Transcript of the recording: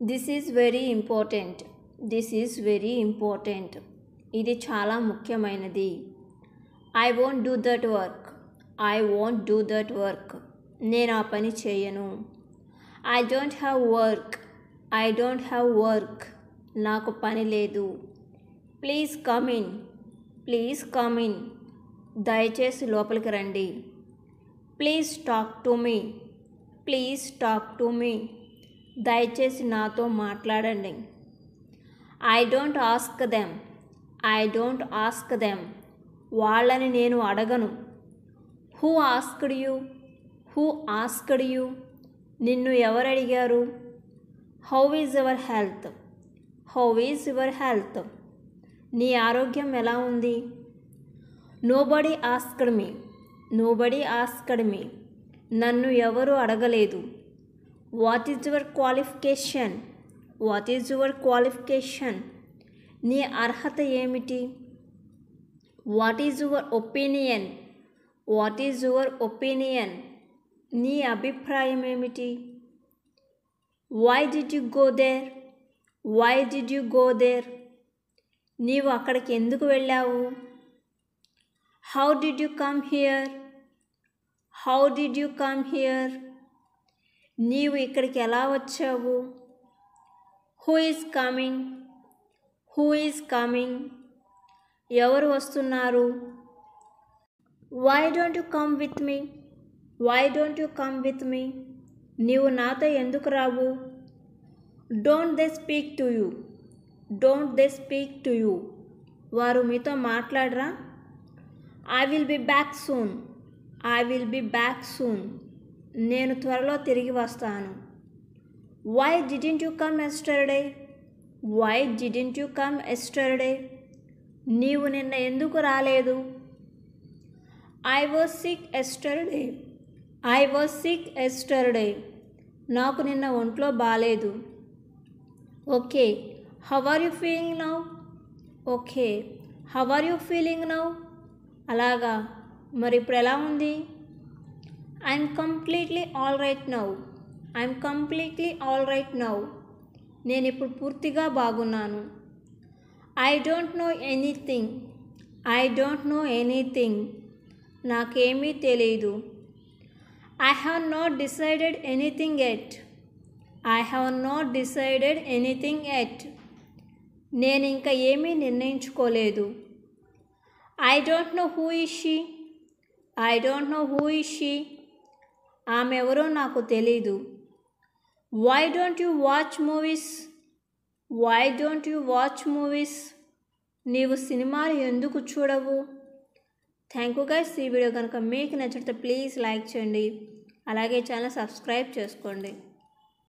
This is very important. This is very important. ఇది చాలా ముఖ్యమైనది. I won't do that work. I won't do that work. నేను ఆ పని చేయను. I don't have work. I don't have work. నాకు పని లేదు. Please come in. Please come in. దయచేసి లోపలికి రండి. Please talk to me. Please talk to me. దయచేసి నాతో మాట్లాడండి. I don't ask them. I don't ask them. వాళ్ళని నేను అడగను. Who asked you. Who asked you. నిన్ను ఎవరు అడిగారు. How is your health. How is your health. నీ ఆరోగ్యం ఎలా ఉంది. Nobody asked me. Nobody asked me. నన్ను ఎవరు అడగలేదు. What is your qualification. What is your qualification. నీ అర్హత ఏమిటి. What is your opinion. What is your opinion. నీ అభిప్రాయం ఏమిటి. Why did you go there. Why did you go there. నీవు అక్కడికి ఎందుకు వెళ్ళావు. How did you come here. How did you come here. నీవు ఇక్కడికి ఎలా వచ్చావు. Who is coming. Who is coming. ఎవరు వస్తున్నారు. Why don't you come with me. Why don't you come with me. నీవు నాతో ఎందుకు రావు. Don't they speak to you. Don't they speak to you. వారు మీతో మాట్లాడరా. I will be back soon. I will be back soon. నేను త్వరలో తిరిగి వస్తాను. Why didn't you come yesterday. Why didn't you come yesterday. నీవు నిన్న ఎందుకు రాలేదు. I was sick yesterday. I was sick yesterday. నాకు నిన్న ఒంట్లో బాలేదు. Okay how are you feeling now. Okay how are you feeling now. అలాగా మరి ఇప్పుడు ఎలా ఉంది. I'm completely all right now. I'm completely all right now. నేను ఇప్పుడు పూర్తిగా బాగున్నాను. I don't know anything. I don't know anything. నాకేమీ తెలియదు. I have not decided anything yet. I have not decided anything yet. నేను ఇంకా ఏమీ నిర్ణయించుకోలేదు. I don't know who is she. I don't know who is she. ఆమె ఎవరో నాకు తెలీదు. Why don't you watch movies. Why don't you watch movies. నీవు సినిమాలు ఎందుకు చూడవు. Thank you guys. ఈ వీడియో కనుక మీకు నచ్చితే ప్లీజ్ లైక్ చేయండి. అలాగే ఛానల్ సబ్స్క్రైబ్ చేసుకోండి.